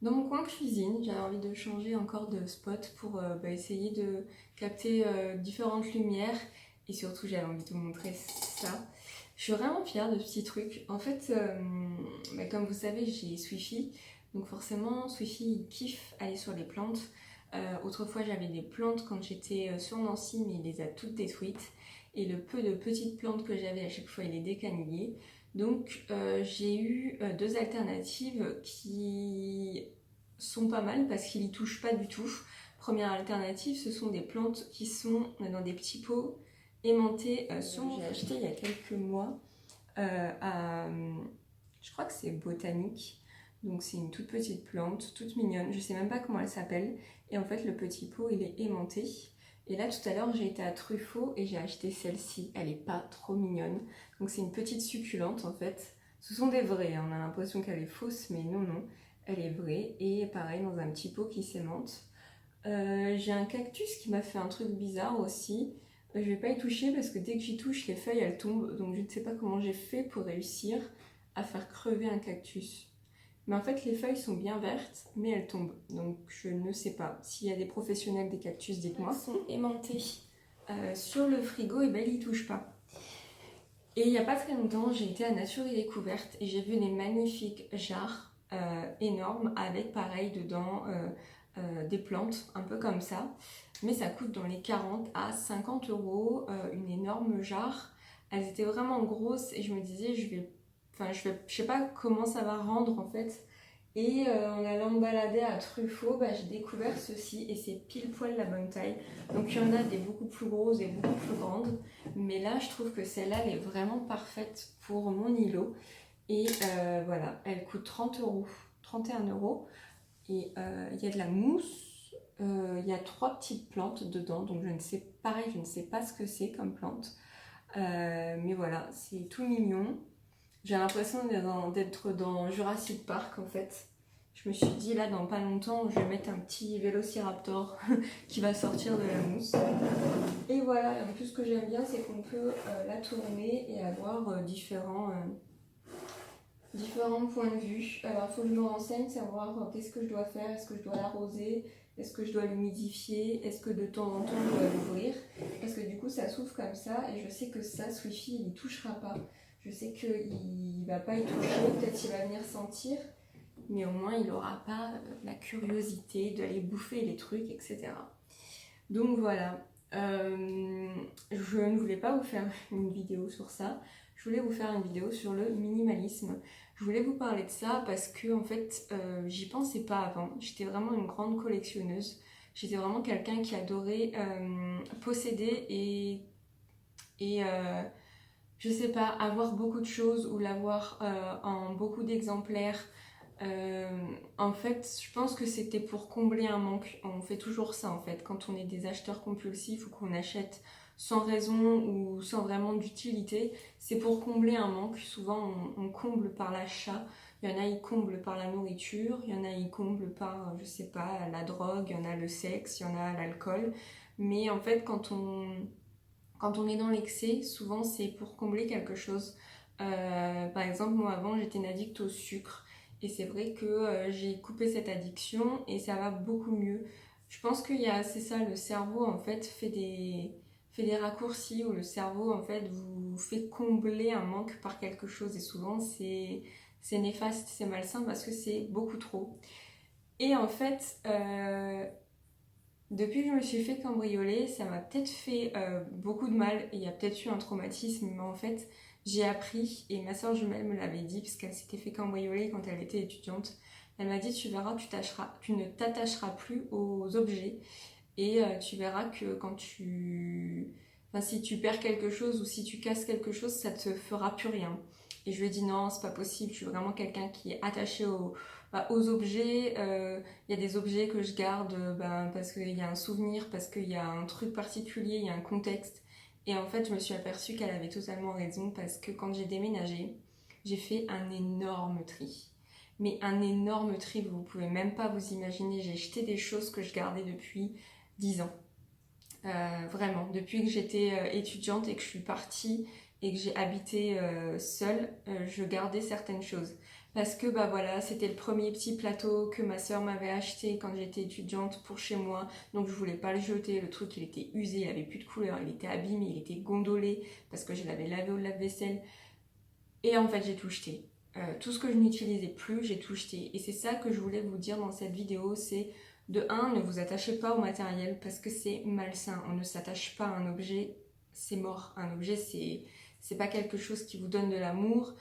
dans mon coin cuisine. J'avais envie de changer encore de spot pour essayer de capter différentes lumières et surtout j'avais envie de vous montrer ça. Je suis vraiment fière de ce petit truc. En fait, comme vous savez, j'ai Swifi, donc forcément Swifi il kiffe aller sur les plantes. Autrefois j'avais des plantes quand j'étais sur Nancy, mais il les a toutes détruites. Et le peu de petites plantes que j'avais à chaque fois il les décanillait. Donc j'ai eu deux alternatives qui sont pas mal parce qu'il y touche pas du tout. Première alternative, ce sont des plantes qui sont dans des petits pots aimantés j'ai acheté il y a quelques mois à, je crois que c'est Botanique. Donc c'est une toute petite plante, toute mignonne, je sais même pas comment elle s'appelle. Et en fait le petit pot il est aimanté. Et là tout à l'heure j'ai été à Truffaut et j'ai acheté celle-ci, elle est pas trop mignonne. Donc c'est une petite succulente en fait. Ce sont des vraies, hein. On a l'impression qu'elle est fausse mais non, elle est vraie. Et pareil dans un petit pot qui s'aimante. J'ai un cactus qui m'a fait un truc bizarre aussi. Je vais pas y toucher parce que dès que j'y touche, les feuilles elles tombent. Donc je ne sais pas comment j'ai fait pour réussir à faire crever un cactus. Mais en fait, les feuilles sont bien vertes, mais elles tombent. Donc je ne sais pas. S'il y a des professionnels des cactus, dites-moi. Elles sont aimantées sur le frigo, et ils y touchent pas. Et il n'y a pas très longtemps, j'ai été à Nature et Découverte et j'ai vu des magnifiques jarres énormes avec pareil dedans des plantes, un peu comme ça. Mais ça coûte dans les 40 à 50 euros, une énorme jarre. Elles étaient vraiment grosses et je me disais, je sais pas comment ça va rendre en fait. Et en allant me balader à Truffaut, j'ai découvert ceci et c'est pile poil la bonne taille. Donc il y en a des beaucoup plus grosses et beaucoup plus grandes. Mais là, je trouve que celle-là, elle est vraiment parfaite pour mon îlot. Et voilà, elle coûte 30 euros, 31 euros. Et il y a de la mousse, il y a 3 petites plantes dedans. Donc je ne sais pas ce que c'est comme plante. Mais voilà, c'est tout mignon. J'ai l'impression d'être dans Jurassic Park en fait. Je me suis dit là dans pas longtemps je vais mettre un petit vélociraptor qui va sortir de la mousse. Et voilà, en plus ce que j'aime bien c'est qu'on peut la tourner et avoir différents points de vue. Alors il faut que je me renseigne, savoir qu'est-ce que je dois faire, est-ce que je dois l'arroser, est-ce que je dois l'humidifier, est-ce que de temps en temps je dois l'ouvrir. Parce que du coup ça s'ouvre comme ça et je sais que ça, Swifi, il n'y touchera pas. Je sais qu'il ne va pas y toucher, peut-être qu'il va venir sentir, mais au moins il n'aura pas la curiosité d'aller bouffer les trucs, etc. Donc voilà, je ne voulais pas vous faire une vidéo sur ça, je voulais vous faire une vidéo sur le minimalisme. Je voulais vous parler de ça parce que en fait, j'y pensais pas avant. J'étais vraiment une grande collectionneuse. J'étais vraiment quelqu'un qui adorait posséder et je sais pas, avoir beaucoup de choses ou l'avoir en beaucoup d'exemplaires. En fait, je pense que c'était pour combler un manque. On fait toujours ça en fait. Quand on est des acheteurs compulsifs ou qu'on achète sans raison ou sans vraiment d'utilité, c'est pour combler un manque. Souvent, on comble par l'achat. Il y en a, ils comblent par la nourriture. Il y en a, ils comblent par, je sais pas, la drogue. Il y en a le sexe. Il y en a l'alcool. Mais en fait, quand on est dans l'excès, souvent c'est pour combler quelque chose. Par exemple, moi avant j'étais une addict au sucre et c'est vrai que j'ai coupé cette addiction et ça va beaucoup mieux. Je pense c'est ça, le cerveau en fait fait des raccourcis où le cerveau en fait vous fait combler un manque par quelque chose et souvent c'est néfaste, c'est malsain parce que c'est beaucoup trop. Et en fait, depuis que je me suis fait cambrioler, ça m'a peut-être fait beaucoup de mal. Il y a peut-être eu un traumatisme, mais en fait, j'ai appris, et ma soeur jumelle me l'avait dit, puisqu'elle s'était fait cambrioler quand elle était étudiante. Elle m'a dit, tu verras, tu ne t'attacheras plus aux objets, et tu verras que si tu perds quelque chose ou si tu casses quelque chose, ça te fera plus rien. Et je lui ai dit, non, c'est pas possible, je suis vraiment quelqu'un qui est attaché aux objets. Il y a des objets que je garde parce qu'il y a un souvenir, parce qu'il y a un truc particulier, il y a un contexte. Et en fait, je me suis aperçue qu'elle avait totalement raison parce que quand j'ai déménagé, j'ai fait un énorme tri. Mais un énorme tri, vous pouvez même pas vous imaginer. J'ai jeté des choses que je gardais depuis 10 ans. Vraiment, depuis que j'étais étudiante et que je suis partie et que j'ai habité seule, je gardais certaines choses. parce que bah voilà, c'était le premier petit plateau que ma soeur m'avait acheté quand j'étais étudiante pour chez moi, donc je voulais pas le jeter. Le truc il était usé, il avait plus de couleur, il était abîmé, il était gondolé parce que je l'avais lavé au lave-vaisselle, et en fait j'ai tout jeté. Tout ce que je n'utilisais plus, j'ai tout jeté. Et c'est ça que je voulais vous dire dans cette vidéo, c'est de 1, ne vous attachez pas au matériel parce que c'est malsain. On ne s'attache pas à un objet, c'est mort. Un objet, c'est pas quelque chose qui vous donne de l'amour.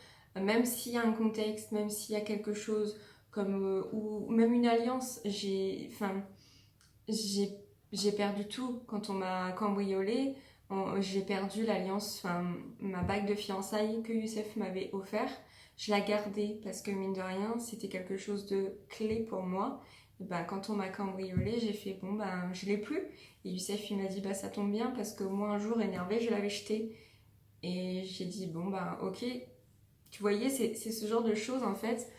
Même s'il y a un contexte, même s'il y a quelque chose comme... ou même une alliance, j'ai perdu tout. Quand on m'a cambriolé, j'ai perdu l'alliance, enfin ma bague de fiançailles que Youssef m'avait offert. Je la gardais parce que mine de rien, c'était quelque chose de clé pour moi. Et ben, quand on m'a cambriolé, j'ai fait bon ben je l'ai plus. Et Youssef il m'a dit bah ça tombe bien parce que moi un jour énervé je l'avais jeté. Et j'ai dit bon ben ok. Tu voyais, c'est ce genre de choses en fait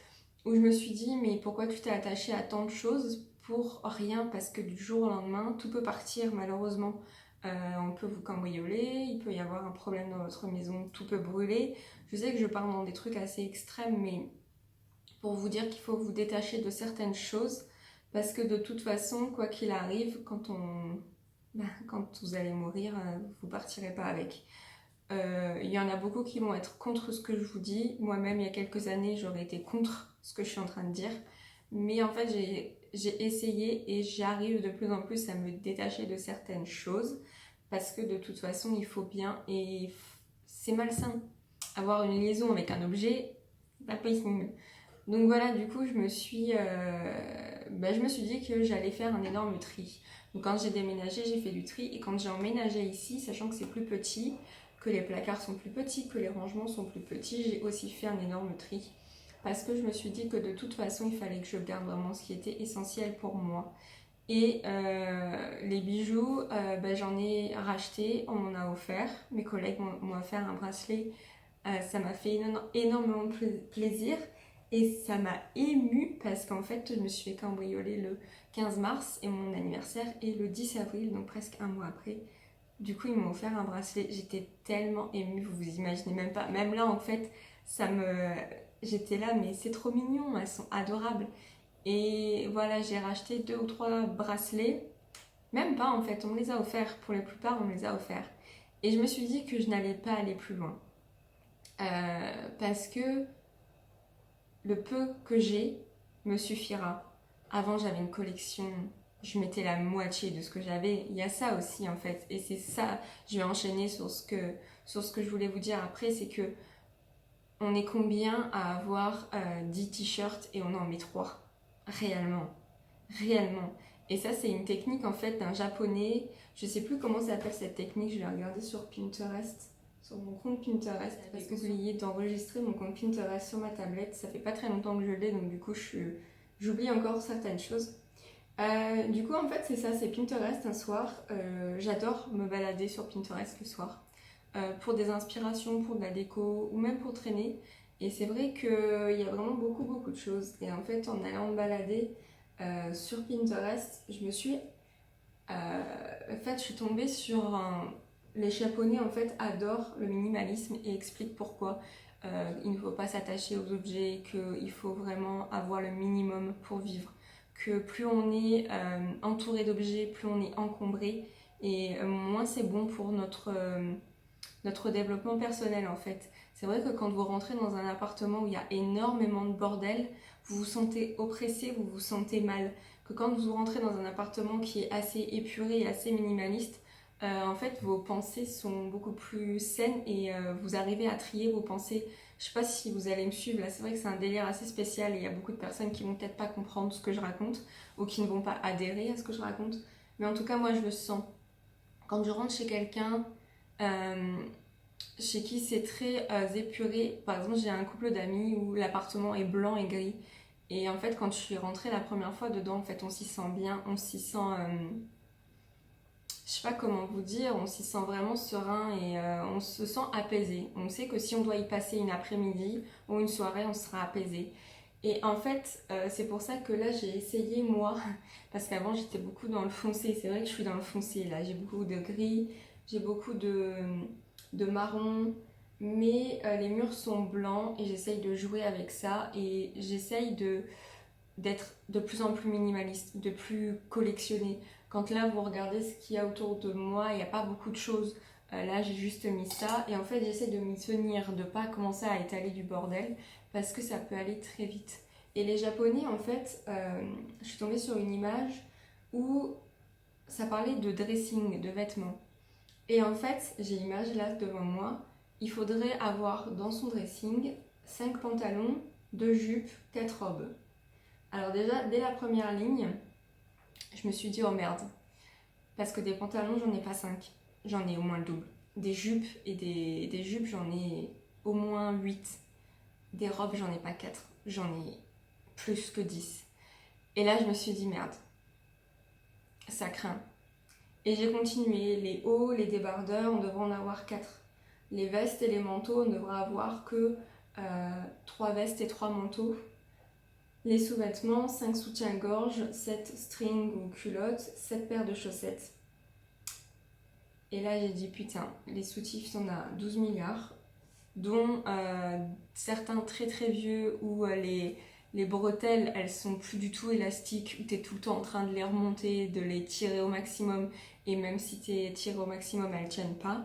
où je me suis dit mais pourquoi tu t'es attaché à tant de choses pour rien, parce que du jour au lendemain tout peut partir malheureusement. On peut vous cambrioler, il peut y avoir un problème dans votre maison, tout peut brûler. Je sais que je parle dans des trucs assez extrêmes, mais pour vous dire qu'il faut vous détacher de certaines choses, parce que de toute façon, quoi qu'il arrive, quand vous allez mourir, vous partirez pas avec. Il y en a beaucoup qui vont être contre ce que je vous dis. Moi-même, il y a quelques années, j'aurais été contre ce que je suis en train de dire. Mais en fait, j'ai essayé et j'arrive de plus en plus à me détacher de certaines choses. Parce que de toute façon, il faut bien, et c'est malsain. Avoir une liaison avec un objet, pas possible. Donc voilà, du coup, je me suis dit que j'allais faire un énorme tri. Donc quand j'ai déménagé, j'ai fait du tri. Et quand j'ai emménagé ici, sachant que c'est plus petit, que les placards sont plus petits, que les rangements sont plus petits, j'ai aussi fait un énorme tri. Parce que je me suis dit que de toute façon, il fallait que je garde vraiment ce qui était essentiel pour moi. Et les bijoux, j'en ai racheté, on m'en a offert. Mes collègues m'ont offert un bracelet. Ça m'a fait énormément de plaisir. Et ça m'a émue parce qu'en fait, je me suis fait cambrioler le 15 mars et mon anniversaire est le 10 avril, donc presque un mois après. Du coup, ils m'ont offert un bracelet. J'étais tellement émue, vous vous imaginez même pas. Même là, en fait, j'étais là, mais c'est trop mignon, elles sont adorables. Et voilà, j'ai racheté 2 ou 3 bracelets. Même pas, en fait, on me les a offerts. Pour la plupart, on me les a offerts. Et je me suis dit que je n'allais pas aller plus loin. Parce que le peu que j'ai me suffira. Avant, j'avais une collection, je mettais la moitié de ce que j'avais. Il y a ça aussi en fait, et c'est ça. Je vais enchaîner sur ce que je voulais vous dire après, c'est que on est combien à avoir 10 t-shirts et on en met 3 réellement, réellement. Et ça, c'est une technique en fait d'un japonais. Je sais plus comment s'appelle cette technique. Je vais regarder sur Pinterest, sur mon compte Pinterest, parce que j'ai oublié d'enregistrer mon compte Pinterest sur ma tablette. Ça fait pas très longtemps que je l'ai, donc du coup j'oublie encore certaines choses. Du coup en fait c'est ça, c'est Pinterest un soir. J'adore me balader sur Pinterest le soir pour des inspirations, pour de la déco ou même pour traîner. Et c'est vrai qu'il y a vraiment beaucoup de choses. Et en fait en allant me balader sur Pinterest, je suis tombée sur les Japonais en fait adorent le minimalisme et expliquent pourquoi. Il ne faut pas s'attacher aux objets, qu'il faut vraiment avoir le minimum pour vivre. Que plus on est entouré d'objets, plus on est encombré, et moins c'est bon pour notre développement personnel en fait. C'est vrai que quand vous rentrez dans un appartement où il y a énormément de bordel, vous vous sentez oppressé, vous vous sentez mal. Que quand vous rentrez dans un appartement qui est assez épuré et assez minimaliste, en fait vos pensées sont beaucoup plus saines, et vous arrivez à trier vos pensées. Je sais pas si vous allez me suivre là, c'est vrai que c'est un délire assez spécial et il y a beaucoup de personnes qui vont peut-être pas comprendre ce que je raconte ou qui ne vont pas adhérer à ce que je raconte. Mais en tout cas moi je le sens. Quand je rentre chez quelqu'un, euh, chez qui c'est très épuré. Par exemple, j'ai un couple d'amis où l'appartement est blanc et gris. Et en fait, quand je suis rentrée la première fois dedans, en fait, on s'y sent bien, on s'y sent, je sais pas comment vous dire, on s'y sent vraiment serein, et on se sent apaisé. On sait que si on doit y passer une après-midi ou une soirée, on sera apaisé. Et en fait, c'est pour ça que là, j'ai essayé moi, parce qu'avant, j'étais beaucoup dans le foncé. C'est vrai que je suis dans le foncé là. J'ai beaucoup de gris, j'ai beaucoup de marron. mais les murs sont blancs et j'essaye de jouer avec ça et j'essaye d'être de plus en plus minimaliste, de plus collectionner. Quand là vous regardez ce qu'il y a autour de moi, il n'y a pas beaucoup de choses. Là j'ai juste mis ça et en fait j'essaie de m'y tenir, de pas commencer à étaler du bordel parce que ça peut aller très vite. Et les Japonais en fait, je suis tombée sur une image où ça parlait de dressing, de vêtements. Et en fait j'ai l'image là devant moi, il faudrait avoir dans son dressing 5 pantalons, 2 jupes, 4 robes. Alors déjà, dès la première ligne, je me suis dit oh merde, parce que des pantalons, j'en ai pas 5, j'en ai au moins le double. Des jupes et des jupes, j'en ai au moins 8. Des robes, j'en ai pas 4, j'en ai plus que 10. Et là, je me suis dit merde, ça craint. Et j'ai continué, les hauts, les débardeurs, on devrait en avoir 4. Les vestes et les manteaux, on devrait avoir que 3 vestes et 3 manteaux. Les sous-vêtements, 5 soutiens-gorge, 7 strings ou culottes, 7 paires de chaussettes. Et là j'ai dit putain, les soutifs on a 12 milliards, dont certains très très vieux où les bretelles elles sont plus du tout élastiques, où t'es tout le temps en train de les remonter, de les tirer au maximum, et même si t'es tiré au maximum elles tiennent pas.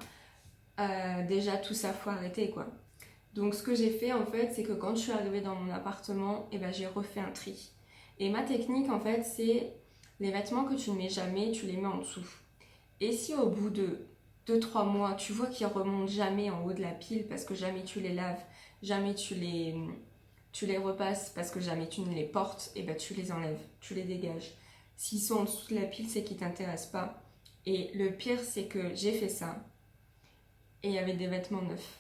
Déjà tout ça faut arrêter quoi. Donc ce que j'ai fait en fait, c'est que quand je suis arrivée dans mon appartement, j'ai refait un tri. Et ma technique en fait, c'est les vêtements que tu ne mets jamais, tu les mets en dessous. Et si au bout de 2-3 mois, tu vois qu'ils remontent jamais en haut de la pile parce que jamais tu les laves, jamais tu les repasses parce que jamais tu ne les portes, et tu les enlèves, tu les dégages. S'ils sont en dessous de la pile, c'est qu'ils ne t'intéressent pas. Et le pire, c'est que j'ai fait ça et il y avait des vêtements neufs.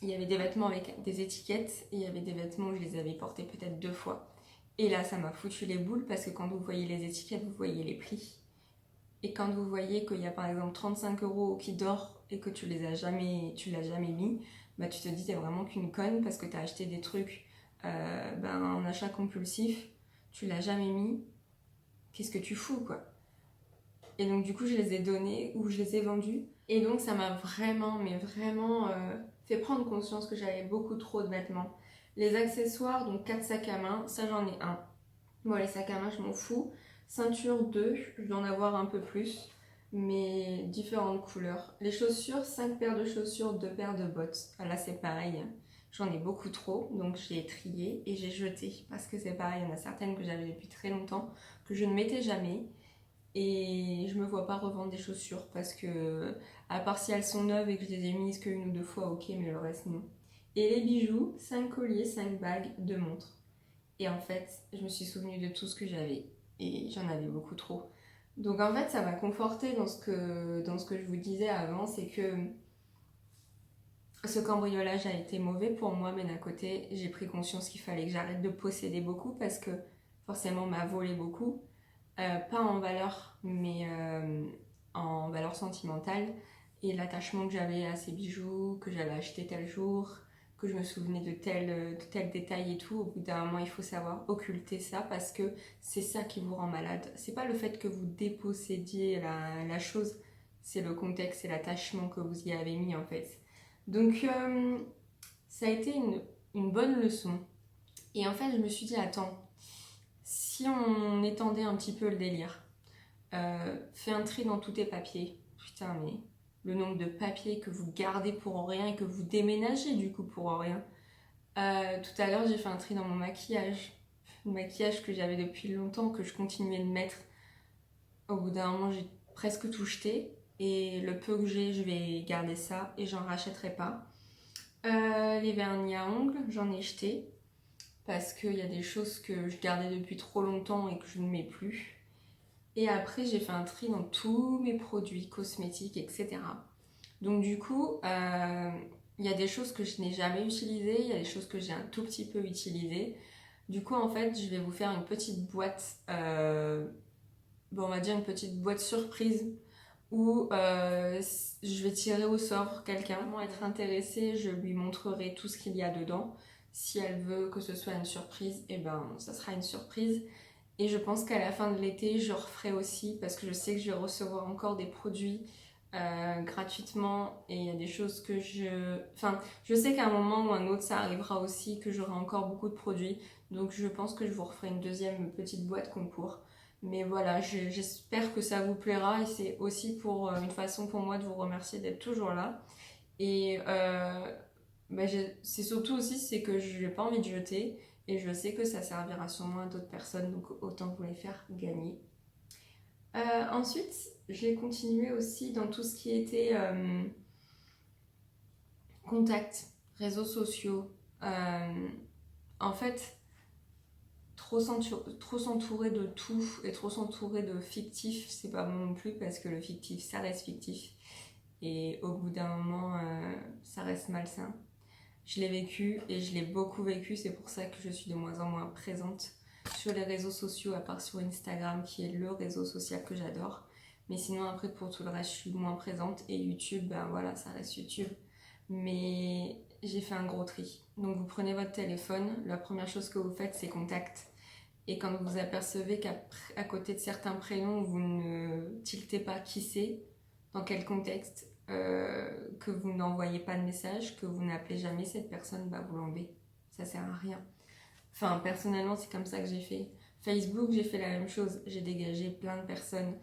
Il y avait des vêtements avec des étiquettes et il y avait des vêtements où je les avais portés peut-être 2 fois. Et là, ça m'a foutu les boules parce que quand vous voyez les étiquettes, vous voyez les prix. Et quand vous voyez qu'il y a par exemple 35 € qui dort et que tu l'as jamais mis, tu te dis t'es vraiment qu'une conne parce que t'as acheté des trucs en achat compulsif, tu l'as jamais mis, qu'est-ce que tu fous quoi. Et donc du coup je les ai donnés ou je les ai vendus. Et donc ça m'a vraiment, fait prendre conscience que j'avais beaucoup trop de vêtements. Les accessoires, donc 4 sacs à main, ça j'en ai un. Bon les sacs à main je m'en fous. Ceinture 2, je dois en avoir un peu plus, mais différentes couleurs. Les chaussures, 5 paires de chaussures, 2 paires de bottes. Là c'est pareil, j'en ai beaucoup trop, donc j'ai trié et j'ai jeté. Parce que c'est pareil, il y en a certaines que j'avais depuis très longtemps, que je ne mettais jamais. Et je me vois pas revendre des chaussures parce que, à part si elles sont neuves et que je les ai mises qu'une ou 2 fois, ok, mais le reste non. Et les bijoux, 5 colliers, 5 bagues, 2 montres. Et en fait, je me suis souvenue de tout ce que j'avais et j'en avais beaucoup trop. Donc en fait, ça m'a confortée dans ce que je vous disais avant, c'est que ce cambriolage a été mauvais pour moi, mais d'un côté, j'ai pris conscience qu'il fallait que j'arrête de posséder beaucoup parce que forcément, on m'a volé beaucoup. Pas en valeur, mais en valeur sentimentale. Et l'attachement que j'avais à ces bijoux, que j'avais acheté tel jour, que je me souvenais de tel détail et tout, au bout d'un moment, il faut savoir occulter ça parce que c'est ça qui vous rend malade. C'est pas le fait que vous dépossédiez la chose, c'est le contexte et l'attachement que vous y avez mis en fait. Donc, ça a été une bonne leçon. Et en fait, je me suis dit, attends, si on étendait un petit peu le délire, fais un tri dans tous tes papiers. Putain, mais le nombre de papiers que vous gardez pour rien et que vous déménagez du coup pour rien. Tout à l'heure, j'ai fait un tri dans mon maquillage. Le maquillage que j'avais depuis longtemps, que je continuais de mettre. Au bout d'un moment, j'ai presque tout jeté. Et le peu que j'ai, je vais garder ça et j'en rachèterai pas. Les vernis à ongles, j'en ai jeté. Parce qu'il y a des choses que je gardais depuis trop longtemps et que je ne mets plus. Et après, j'ai fait un tri dans tous mes produits cosmétiques, etc. Donc du coup, il y a des choses que je n'ai jamais utilisées, il y a des choses que j'ai un tout petit peu utilisées. Du coup, en fait, je vais vous faire une petite boîte, on va dire une petite boîte surprise où je vais tirer au sort quelqu'un. Pour être intéressée, je lui montrerai tout ce qu'il y a dedans. Si elle veut que ce soit une surprise, ça sera une surprise. Et je pense qu'à la fin de l'été, je referai aussi parce que je sais que je vais recevoir encore des produits gratuitement, et il y a des choses que je sais qu'à un moment ou un autre ça arrivera aussi, que j'aurai encore beaucoup de produits, donc je pense que je vous referai une deuxième petite boîte concours. Mais voilà, j'espère que ça vous plaira, et c'est aussi pour une façon pour moi de vous remercier d'être toujours là. Et bah, c'est surtout aussi c'est que je n'ai pas envie de jeter, et je sais que ça servira sûrement à d'autres personnes, donc autant vous les faire gagner. Ensuite, j'ai continué aussi dans tout ce qui était contact, réseaux sociaux. En fait, trop s'entourer de tout et trop s'entourer de fictif, c'est pas bon non plus, parce que le fictif, ça reste fictif. Et au bout d'un moment, ça reste malsain. Je l'ai vécu, et je l'ai beaucoup vécu, c'est pour ça que je suis de moins en moins présente sur les réseaux sociaux, à part sur Instagram, qui est le réseau social que j'adore. Mais sinon, après, pour tout le reste, je suis moins présente. Et YouTube, ben voilà, ça reste YouTube. Mais j'ai fait un gros tri. Donc vous prenez votre téléphone, la première chose que vous faites, c'est contact. Et quand vous apercevez qu'à côté de certains prénoms, vous ne tiltez pas qui c'est, dans quel contexte, que vous n'envoyez pas de message, que vous n'appelez jamais cette personne, bah vous l'enlevez. Ça sert à rien. Enfin, personnellement, c'est comme ça que j'ai fait. Facebook, j'ai fait la même chose. J'ai dégagé plein de personnes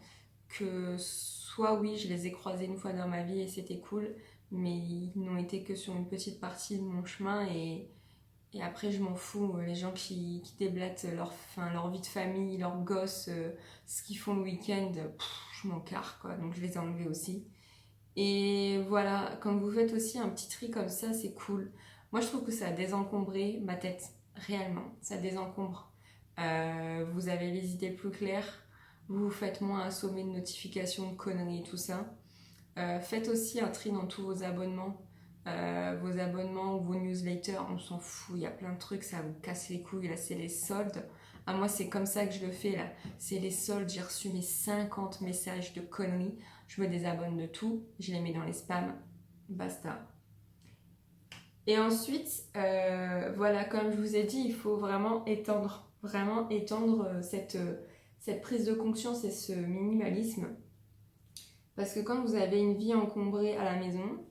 que soit oui, je les ai croisées une fois dans ma vie et c'était cool, mais ils n'ont été que sur une petite partie de mon chemin, et après je m'en fous. Les gens qui déblatent leur vie de famille, leurs gosses, ce qu'ils font le week-end, je m'en carre quoi, donc je les ai enlevés aussi. Et voilà, quand vous faites aussi un petit tri comme ça, c'est cool. Moi, je trouve que ça a désencombré ma tête, réellement. Ça désencombre. Vous avez les idées plus claires, vous vous faites moins assommer de notifications, de conneries, tout ça. Faites aussi un tri dans tous vos abonnements ou vos newsletters, on s'en fout, il y a plein de trucs, ça vous casse les couilles, là c'est les soldes. Ah, moi c'est comme ça que je le fais là, c'est les soldes, j'ai reçu mes 50 messages de conneries, je me désabonne de tout, je les mets dans les spams, basta. Et ensuite, voilà, comme je vous ai dit, il faut vraiment étendre cette prise de conscience et ce minimalisme. Parce que quand vous avez une vie encombrée à la maison,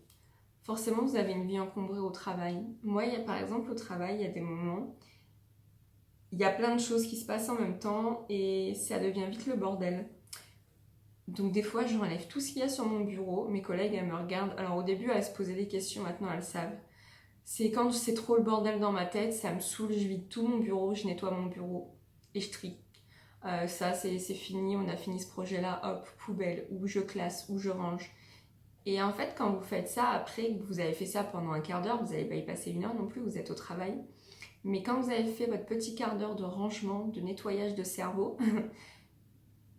forcément vous avez une vie encombrée au travail. Moi, par exemple au travail, il y a des moments, il y a plein de choses qui se passent en même temps et ça devient vite le bordel. Donc des fois, j'enlève tout ce qu'il y a sur mon bureau. Mes collègues, elles me regardent. Alors au début, elles se posaient des questions, maintenant elles savent. C'est quand c'est trop le bordel dans ma tête, ça me saoule, je vide tout mon bureau, je nettoie mon bureau et je trie. Ça, c'est fini, on a fini ce projet-là, hop, poubelle, ou je classe, ou je range. Et en fait, quand vous faites ça, après que vous avez fait ça pendant un quart d'heure, vous n'allez pas y passer une heure non plus, vous êtes au travail. Mais quand vous avez fait votre petit quart d'heure de rangement, de nettoyage de cerveau,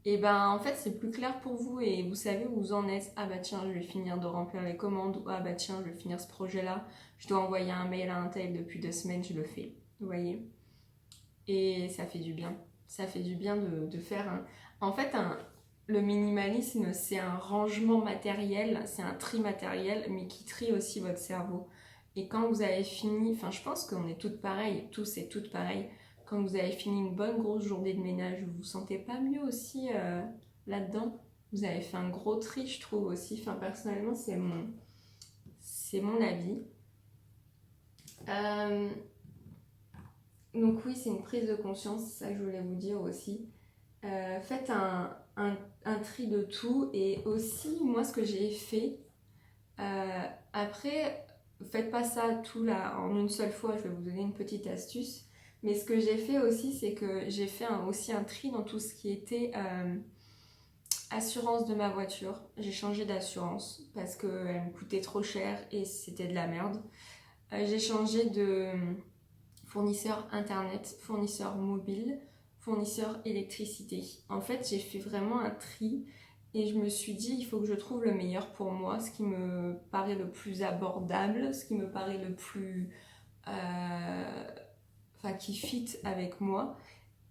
et ben en fait c'est plus clair pour vous et vous savez où vous en êtes. Ah bah tiens, je vais finir de remplir les commandes, ou ah bah tiens, je vais finir ce projet-là, je dois envoyer un mail à un tel depuis 2 semaines, je le fais. Vous voyez? Et ça fait du bien. Ça fait du bien de faire un... En fait, le minimalisme, c'est un rangement matériel, c'est un tri matériel, mais qui trie aussi votre cerveau. Et quand vous avez fini, enfin je pense qu'on est toutes pareilles, tous et toutes pareilles, quand vous avez fini une bonne grosse journée de ménage, vous vous sentez pas mieux aussi là-dedans? Vous avez fait un gros tri, je trouve aussi. Enfin personnellement, c'est mon avis. Euh, donc oui, c'est une prise de conscience, c'est ça que je voulais vous dire aussi. Faites un tri de tout, et aussi moi ce que j'ai fait, après faites pas ça tout là en une seule fois, je vais vous donner une petite astuce, mais ce que j'ai fait aussi c'est que j'ai fait aussi un tri dans tout ce qui était assurance de ma voiture. J'ai changé d'assurance parce qu'elle me coûtait trop cher et c'était de la merde. J'ai changé de fournisseur internet, fournisseur mobile, fournisseur électricité. En fait, j'ai fait vraiment un tri et je me suis dit, il faut que je trouve le meilleur pour moi, ce qui me paraît le plus abordable, ce qui me paraît le plus... qui fit avec moi.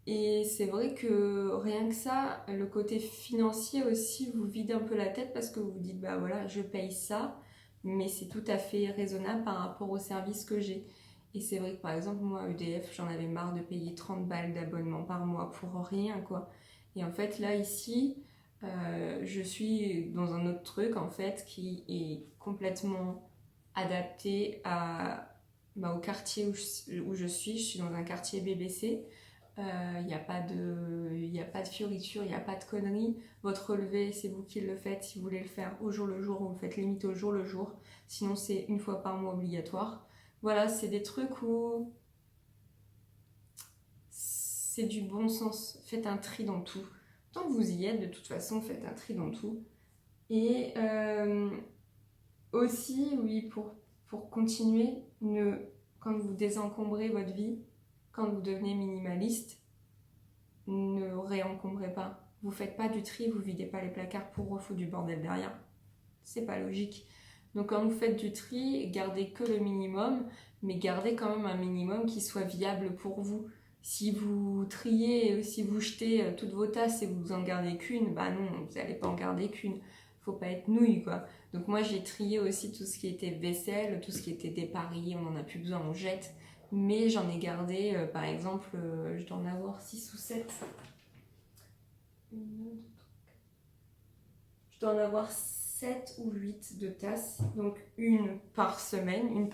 Et c'est vrai que rien que ça, le côté financier aussi vous vide un peu la tête, parce que vous vous dites, bah voilà, je paye ça, mais c'est tout à fait raisonnable par rapport au service que j'ai. Et c'est vrai que par exemple, moi, EDF, j'en avais marre de payer 30 balles d'abonnement par mois pour rien, quoi. Et en fait, là, ici, Je suis dans un autre truc en fait qui est complètement adapté au quartier où je suis. Je suis dans un quartier BBC. Il n'y a pas de fioritures, il n'y a pas de conneries. Votre relevé, c'est vous qui le faites. Si vous voulez le faire au jour le jour, vous le faites limite au jour le jour. Sinon, c'est une fois par mois obligatoire. Voilà, c'est des trucs où c'est du bon sens. Faites un tri dans tout. Tant que vous y êtes, de toute façon, faites un tri dans tout. Et aussi, oui, pour continuer, quand vous désencombrez votre vie, quand vous devenez minimaliste, ne réencombrez pas. Vous faites pas du tri, vous videz pas les placards pour refoutre du bordel derrière. C'est pas logique. Donc quand vous faites du tri, gardez que le minimum, mais gardez quand même un minimum qui soit viable pour vous. Si vous triez, si vous jetez toutes vos tasses et vous en gardez qu'une, bah non, vous n'allez pas en garder qu'une. Faut pas être nouille, quoi. Donc moi j'ai trié aussi tout ce qui était vaisselle, tout ce qui était dépareillé, on n'en a plus besoin, on jette. Mais j'en ai gardé, par exemple, je dois en avoir 6 ou 7. Je dois en avoir 7 ou 8 de tasses, donc une par semaine, une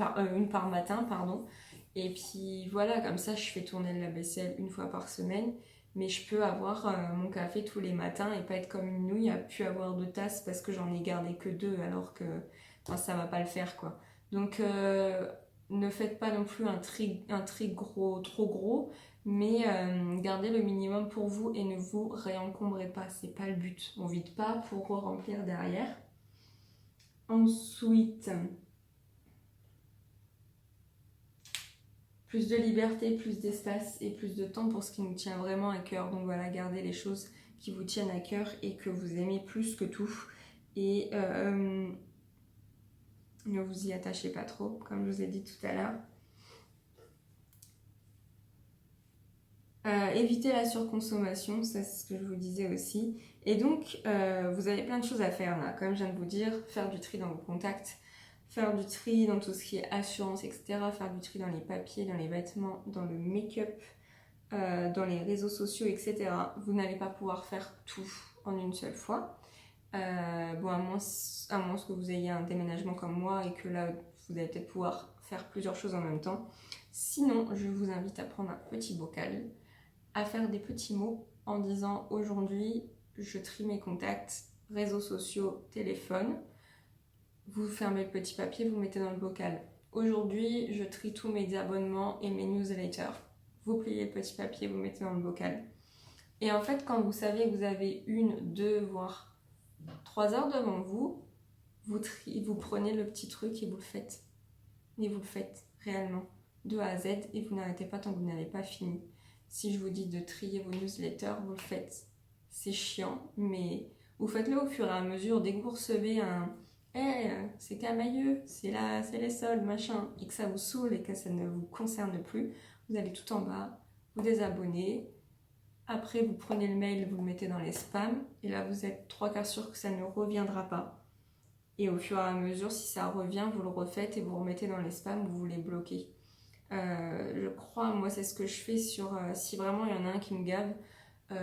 par matin, pardon. Et puis voilà, comme ça je fais tourner la vaisselle une fois par semaine, mais je peux avoir mon café tous les matins et pas être comme une nouille à plus avoir de tasses parce que j'en ai gardé que 2 alors que ça va pas le faire quoi. Donc ne faites pas non plus un tri gros, trop gros, mais gardez le minimum pour vous et ne vous réencombrez pas, c'est pas le but. On vide pas pour remplir derrière. Ensuite, plus de liberté, plus d'espace et plus de temps pour ce qui nous tient vraiment à cœur. Donc voilà, gardez les choses qui vous tiennent à cœur et que vous aimez plus que tout. Et ne vous y attachez pas trop, comme je vous ai dit tout à l'heure. Éviter la surconsommation, ça c'est ce que je vous disais aussi. Et donc, vous avez plein de choses à faire là, comme je viens de vous dire, faire du tri dans vos contacts, faire du tri dans tout ce qui est assurance, etc. Faire du tri dans les papiers, dans les vêtements, dans le make-up, dans les réseaux sociaux, etc. Vous n'allez pas pouvoir faire tout en une seule fois. Bon, à moins que vous ayez un déménagement comme moi et que là, vous allez peut-être pouvoir faire plusieurs choses en même temps. Sinon, je vous invite à prendre un petit bocal, à faire des petits mots en disant aujourd'hui je trie mes contacts, réseaux sociaux, téléphone. Vous fermez le petit papier, vous mettez dans le bocal. Aujourd'hui je trie tous mes abonnements et mes newsletters. Vous pliez le petit papier, vous mettez dans le bocal. Et en fait quand vous savez que vous avez 1, 2, voire 3 heures devant vous, vous prenez le petit truc et vous le faites. Et vous le faites réellement de A à Z et vous n'arrêtez pas tant que vous n'avez pas fini. Si je vous dis de trier vos newsletters, vous le faites. C'est chiant, mais vous faites-le au fur et à mesure. Dès que vous recevez un c'est camailleux, c'est les soldes, machin, et que ça vous saoule et que ça ne vous concerne plus, vous allez tout en bas, vous désabonnez. Après, vous prenez le mail, vous le mettez dans les spams, et là, vous êtes 3/4 sûr que ça ne reviendra pas. Et au fur et à mesure, si ça revient, vous le refaites et vous remettez dans les spams, vous les bloquez. Je crois, moi c'est ce que je fais sur, si vraiment il y en a un qui me gave,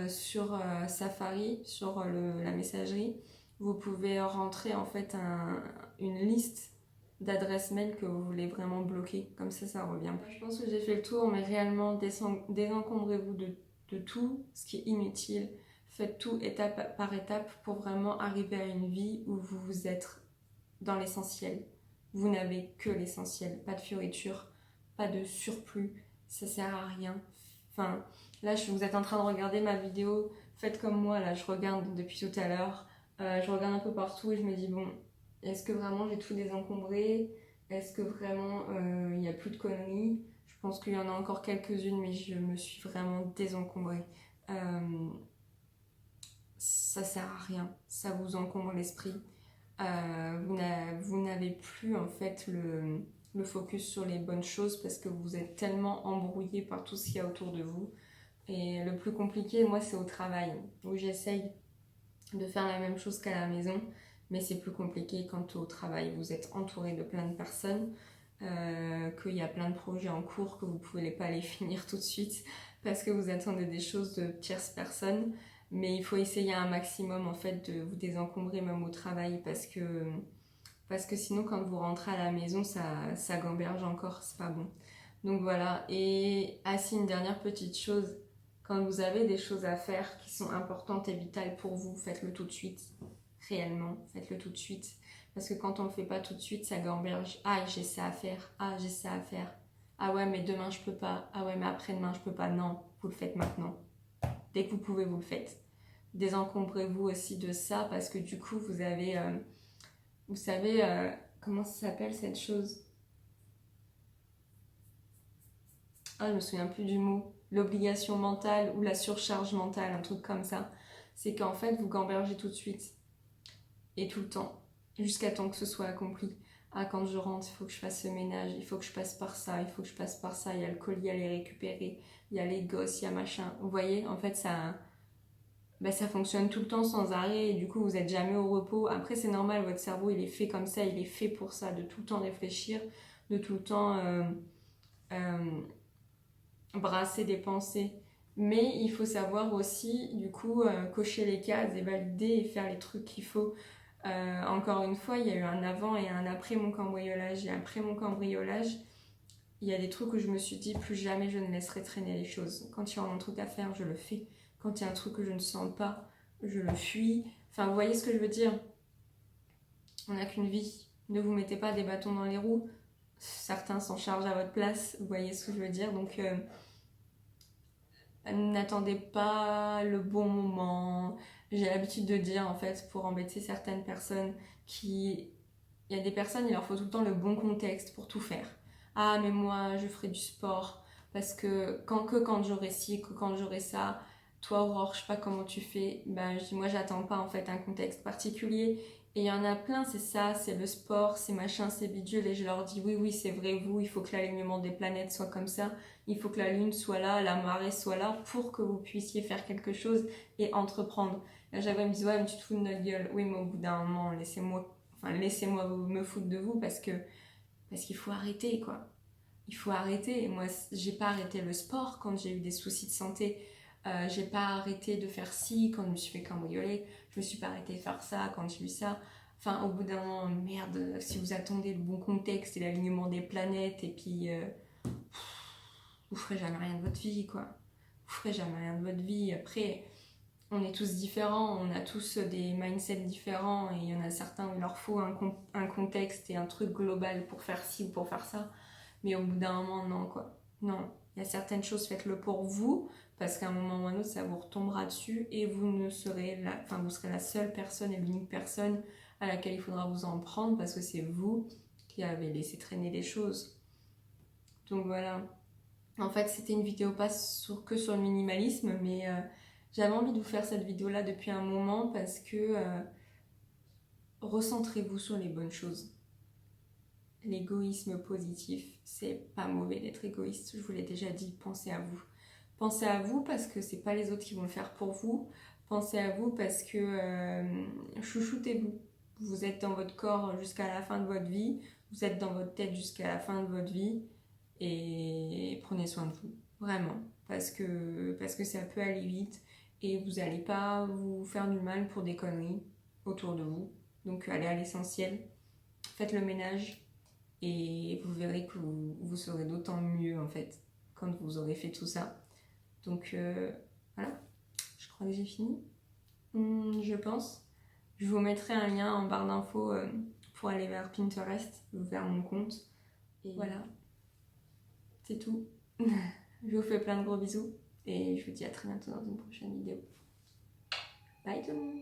sur Safari, sur la messagerie, vous pouvez rentrer en fait une liste d'adresses mail que vous voulez vraiment bloquer, comme ça revient. Je pense que j'ai fait le tour, mais réellement désencombrez-vous de tout ce qui est inutile, faites tout étape par étape pour vraiment arriver à une vie où vous êtes dans l'essentiel. Vous n'avez que l'essentiel, pas de fioritures, pas de surplus, ça sert à rien. Enfin, là, vous êtes en train de regarder ma vidéo, faites comme moi, là, je regarde depuis tout à l'heure, je regarde un peu partout et je me dis, bon, est-ce que vraiment j'ai tout désencombré? Est-ce que vraiment il n'y a plus de conneries? Je pense qu'il y en a encore quelques-unes, mais je me suis vraiment désencombrée. Ça sert à rien, ça vous encombre l'esprit. Vous n'avez plus en fait le focus sur les bonnes choses parce que vous êtes tellement embrouillé par tout ce qu'il y a autour de vous. Et le plus compliqué, moi, c'est au travail, où j'essaye de faire la même chose qu'à la maison, mais c'est plus compliqué quand au travail, vous êtes entouré de plein de personnes, qu'il y a plein de projets en cours, que vous ne pouvez pas les finir tout de suite parce que vous attendez des choses de tierces personnes. Mais il faut essayer un maximum en fait de vous désencombrer même au travail parce que sinon quand vous rentrez à la maison ça gamberge encore, c'est pas bon. Donc voilà, et si une dernière petite chose, quand vous avez des choses à faire qui sont importantes et vitales pour vous, faites-le tout de suite, réellement, faites-le tout de suite. Parce que quand on le fait pas tout de suite, ça gamberge. Ah, j'ai ça à faire, ah, j'ai ça à faire. Ah ouais, mais demain je peux pas, ah ouais, mais après-demain je peux pas. Non, vous le faites maintenant. Dès que vous pouvez, vous le faites. Désencombrez-vous aussi de ça parce que du coup, vous avez, vous savez, comment ça s'appelle cette chose? Ah, je me souviens plus du mot. L'obligation mentale ou la surcharge mentale, un truc comme ça. C'est qu'en fait, vous gambergez tout de suite et tout le temps, jusqu'à temps que ce soit accompli. Ah, quand je rentre, il faut que je fasse le ménage, il faut que je passe par ça, il faut que je passe par ça, il y a le colis à les récupérer, il y a les gosses, il y a machin. Vous voyez, en fait, ça fonctionne tout le temps sans arrêt et du coup, vous n'êtes jamais au repos. Après, c'est normal, votre cerveau, il est fait comme ça, il est fait pour ça, de tout le temps réfléchir, de tout le temps euh, brasser des pensées. Mais il faut savoir aussi, du coup, cocher les cases et valider et faire les trucs qu'il faut. Encore une fois, il y a eu un avant et un après mon cambriolage. Et après mon cambriolage, il y a des trucs où je me suis dit, plus jamais je ne laisserai traîner les choses. Quand il y a un truc à faire, je le fais. Quand il y a un truc que je ne sens pas, je le fuis. Enfin, vous voyez ce que je veux dire? On n'a qu'une vie. Ne vous mettez pas des bâtons dans les roues. Certains s'en chargent à votre place. Vous voyez ce que je veux dire? Donc, n'attendez pas le bon moment. J'ai l'habitude de dire, en fait, pour embêter certaines personnes qui... Il y a des personnes, il leur faut tout le temps le bon contexte pour tout faire. Ah, mais moi, je ferai du sport parce que quand j'aurai ci, que quand j'aurai ça, toi, Aurore, je sais pas comment tu fais. Ben, je dis, moi, j'attends pas, en fait, un contexte particulier. Et il y en a plein, c'est ça, c'est le sport, c'est machin, c'est bidule. Et je leur dis, oui, oui, c'est vrai, vous, il faut que l'alignement des planètes soit comme ça. Il faut que la lune soit là, la marée soit là pour que vous puissiez faire quelque chose et entreprendre. Et à chaque fois, ils me disent, ouais, mais tu te fous de notre gueule. Oui, mais au bout d'un moment, laissez-moi me foutre de vous parce qu'il faut arrêter, quoi. Il faut arrêter. Moi, j'ai pas arrêté le sport quand j'ai eu des soucis de santé. J'ai pas arrêté de faire ci quand je me suis fait cambrioler. Je me suis pas arrêté de faire ça quand j'ai eu ça. Enfin, au bout d'un moment, merde, si vous attendez le bon contexte et l'alignement des planètes, et puis vous ferez jamais rien de votre vie, quoi. Vous ferez jamais rien de votre vie. Après, on est tous différents, on a tous des mindsets différents et il y en a certains où il leur faut un contexte et un truc global pour faire ci ou pour faire ça. Mais au bout d'un moment, non, quoi. Non, il y a certaines choses, faites-le pour vous parce qu'à un moment ou à un autre, ça vous retombera dessus et vous serez la seule personne et l'unique personne à laquelle il faudra vous en prendre parce que c'est vous qui avez laissé traîner les choses. Donc voilà. En fait, c'était une vidéo pas que sur le minimalisme, mais j'avais envie de vous faire cette vidéo-là depuis un moment parce que recentrez-vous sur les bonnes choses. L'égoïsme positif, c'est pas mauvais d'être égoïste, je vous l'ai déjà dit, pensez à vous. Pensez à vous parce que c'est pas les autres qui vont le faire pour vous. Pensez à vous parce que chouchoutez-vous. Vous êtes dans votre corps jusqu'à la fin de votre vie, vous êtes dans votre tête jusqu'à la fin de votre vie et prenez soin de vous, vraiment, parce que ça peut aller vite et vous n'allez pas vous faire du mal pour des conneries autour de vous. Donc allez à l'essentiel, faites le ménage et vous verrez que vous serez d'autant mieux en fait quand vous aurez fait tout ça. Donc voilà, je crois que j'ai fini, je pense. Je vous mettrai un lien en barre d'infos pour aller vers Pinterest, vers mon compte. Et voilà, c'est tout. Je vous fais plein de gros bisous et je vous dis à très bientôt dans une prochaine vidéo. Bye tout le monde!